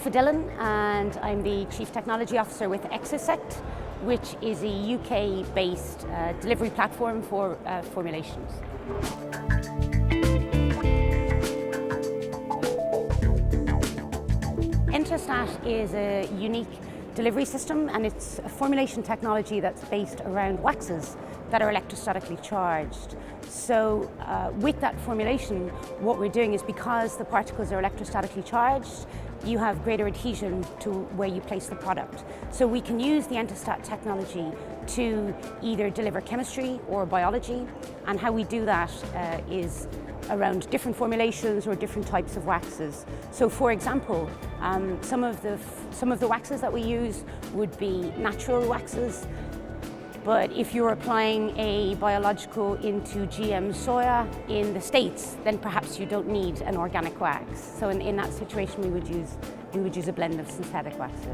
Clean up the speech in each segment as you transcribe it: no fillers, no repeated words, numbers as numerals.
Aoife Dillon, and I'm the Chief Technology Officer with Exosect, which is a UK-based delivery platform for formulations. Enterostat is a unique delivery system, and it's a formulation technology that's based around waxes that are electrostatically charged. So with that formulation, what we're doing is, because the particles are electrostatically charged, you have greater adhesion to where you place the product. So we can use the Enterostat technology to either deliver chemistry or biology, and how we do that is around different formulations or different types of waxes. So for example, some of the waxes that we use would be natural waxes, but if you're applying a biological into GM soya in the States, then perhaps you don't need an organic wax. So in that situation, we would use a blend of synthetic waxes.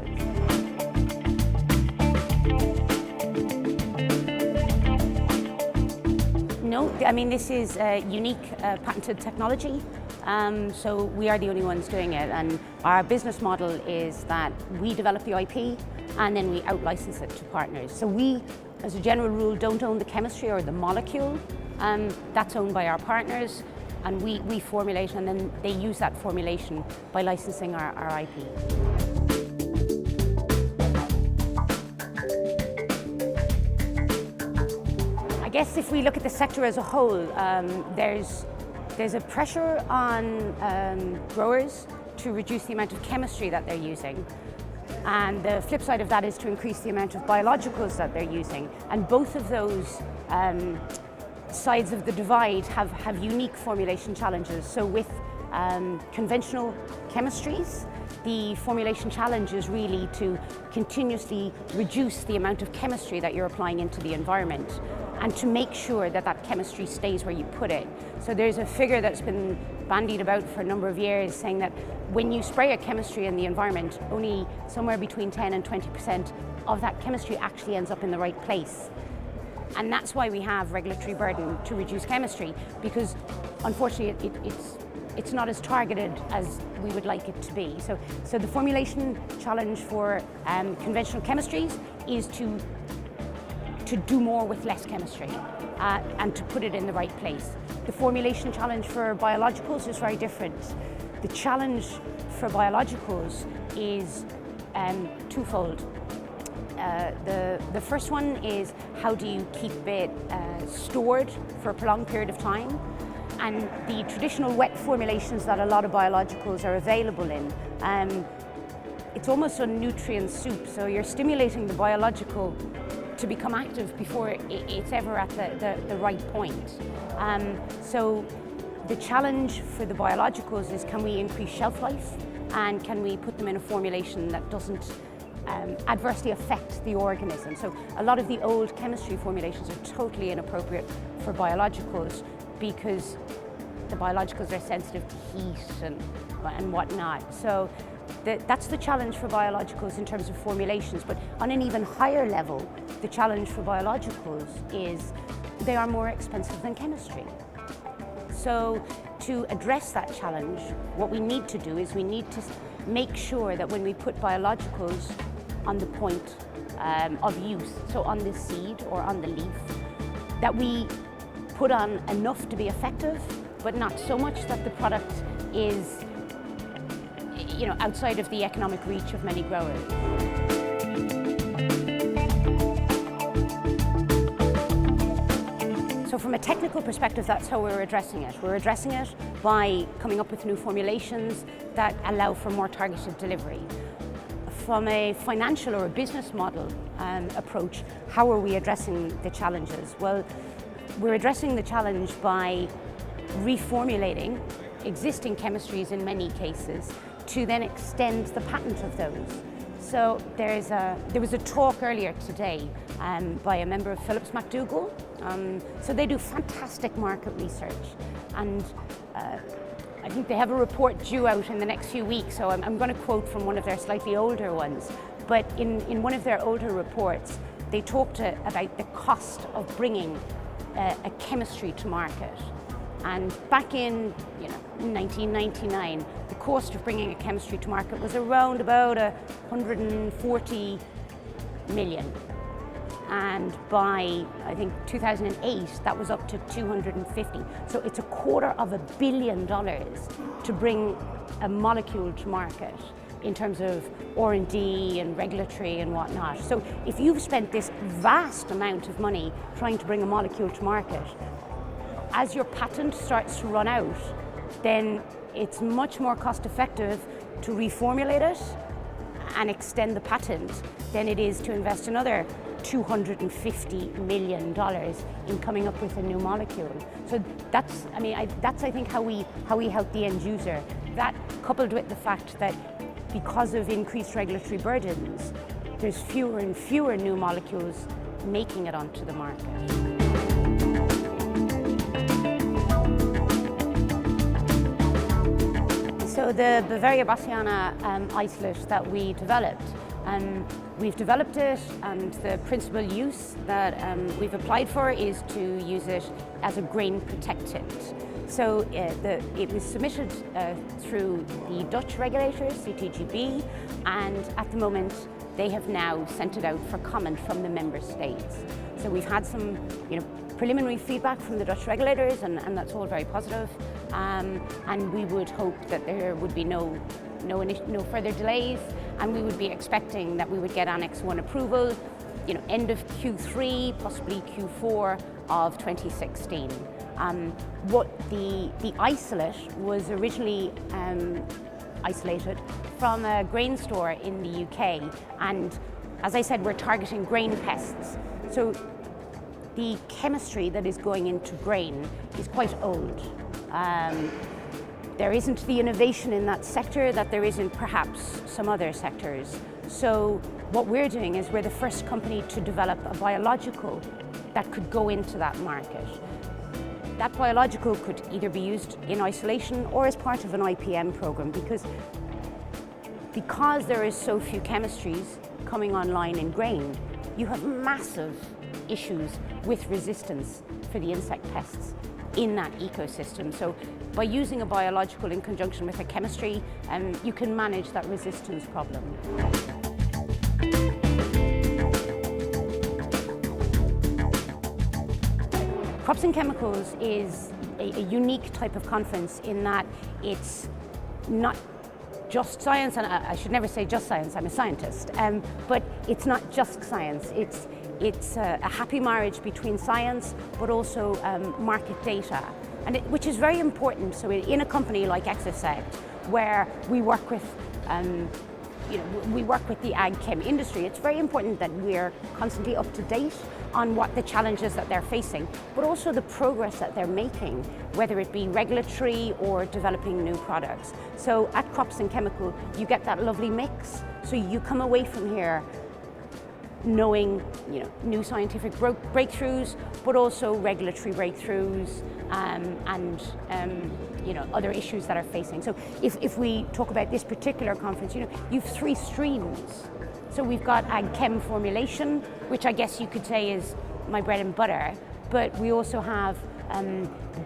No, I mean, this is a unique patented technology, so we are the only ones doing it, and our business model is that we develop the IP and then we out-license it to partners. So we, as a general rule, don't own the chemistry or the molecule. That's owned by our partners, and we formulate, and then they use that formulation by licensing our IP. I guess if we look at the sector as a whole, there's a pressure on growers to reduce the amount of chemistry that they're using. And the flip side of that is to increase the amount of biologicals that they're using. And both of those sides of the divide have unique formulation challenges. So with conventional chemistries, the formulation challenge is really to continuously reduce the amount of chemistry that you're applying into the environment, and to make sure that that chemistry stays where you put it. So there's a figure that's been bandied about for a number of years, saying that when you spray a chemistry in the environment, only somewhere between 10 and 20% of that chemistry actually ends up in the right place. And that's why we have regulatory burden to reduce chemistry, because unfortunately it's not as targeted as we would like it to be. So the formulation challenge for conventional chemistries is to do more with less chemistry and to put it in the right place. The formulation challenge for biologicals is very different. The challenge for biologicals is twofold. The first one is, how do you keep it stored for a prolonged period of time? And the traditional wet formulations that a lot of biologicals are available in, it's almost a nutrient soup. So you're stimulating the biological to become active before it's ever at the right point. So the challenge for the biologicals is, can we increase shelf life, and can we put them in a formulation that doesn't adversely affect the organism? So a lot of the old chemistry formulations are totally inappropriate for biologicals, because the biologicals are sensitive to heat and whatnot. So that's the challenge for biologicals in terms of formulations. But on an even higher level, the challenge for biologicals is they are more expensive than chemistry. So to address that challenge, what we need to do is we need to make sure that when we put biologicals on the point of use, so on the seed or on the leaf, that we put on enough to be effective, but not so much that the product is, outside of the economic reach of many growers. So from a technical perspective, that's how we're addressing it. We're addressing it by coming up with new formulations that allow for more targeted delivery. From a financial or a business model approach, how are we addressing the challenges? Well, we're addressing the challenge by reformulating existing chemistries in many cases to then extend the patent of those. So there was a talk earlier today by a member of Phillips McDougall. So they do fantastic market research, and I think they have a report due out in the next few weeks, so I'm going to quote from one of their slightly older ones. But in one of their older reports, they talked about the cost of bringing a chemistry to market. And back in 1999, the cost of bringing a chemistry to market was around about 140 million. And by, I think, 2008, that was up to 250. So it's $250 million to bring a molecule to market in terms of R&D and regulatory and whatnot. So if you've spent this vast amount of money trying to bring a molecule to market, as your patent starts to run out, then it's much more cost effective to reformulate it and extend the patent than it is to invest another $250 million in coming up with a new molecule. So that's, I think, how we help the end user. That, coupled with the fact that because of increased regulatory burdens, there's fewer and fewer new molecules making it onto the market. So the Beauveria bassiana isolate that we developed, we've developed it, and the principal use that we've applied for is to use it as a grain protectant. So it was submitted through the Dutch regulators, CTGB, and at the moment they have now sent it out for comment from the member states. So we've had some preliminary feedback from the Dutch regulators, and that's all very positive. And we would hope that there would be no further delays, and we would be expecting that we would get Annex 1 approval, end of Q3, possibly Q4 of 2016. What the isolate was originally isolated from a grain store in the UK, and as I said, we're targeting grain pests. So the chemistry that is going into grain is quite old. There isn't the innovation in that sector that there is in perhaps some other sectors. So what we're doing is we're the first company to develop a biological that could go into that market. That biological could either be used in isolation or as part of an IPM program, because there is so few chemistries coming online in grain, you have massive issues with resistance for the insect pests in that ecosystem. So by using a biological in conjunction with a chemistry, you can manage that resistance problem. Crops and Chemicals is a unique type of conference in that it's not just science, and I should never say just science, I'm a scientist, but it's not just science. It's a happy marriage between science but also market data, and which is very important. So in a company like Exosect, where we work with the ag chem industry, it's very important that we're constantly up to date on what the challenges that they're facing, but also the progress that they're making, whether it be regulatory or developing new products. So at Crops and Chemical, you get that lovely mix. So you come away from here knowing new scientific breakthroughs, but also regulatory breakthroughs and other issues that are facing. So if we talk about this particular conference, you've 3 streams. So we've got ag chem formulation, which I guess you could say is my bread and butter, but we also have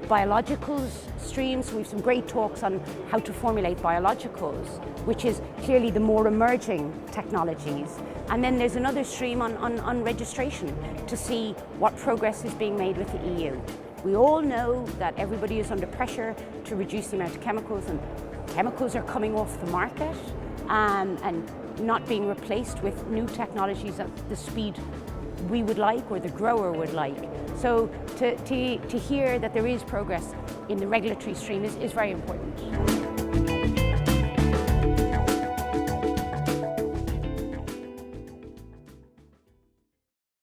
biologicals streams. So we have some great talks on how to formulate biologicals, which is clearly the more emerging technologies. And then there's another stream on registration to see what progress is being made with the EU. We all know that everybody is under pressure to reduce the amount of chemicals, and chemicals are coming off the market and not being replaced with new technologies at the speed we would like or the grower would like. So to hear that there is progress in the regulatory stream is very important.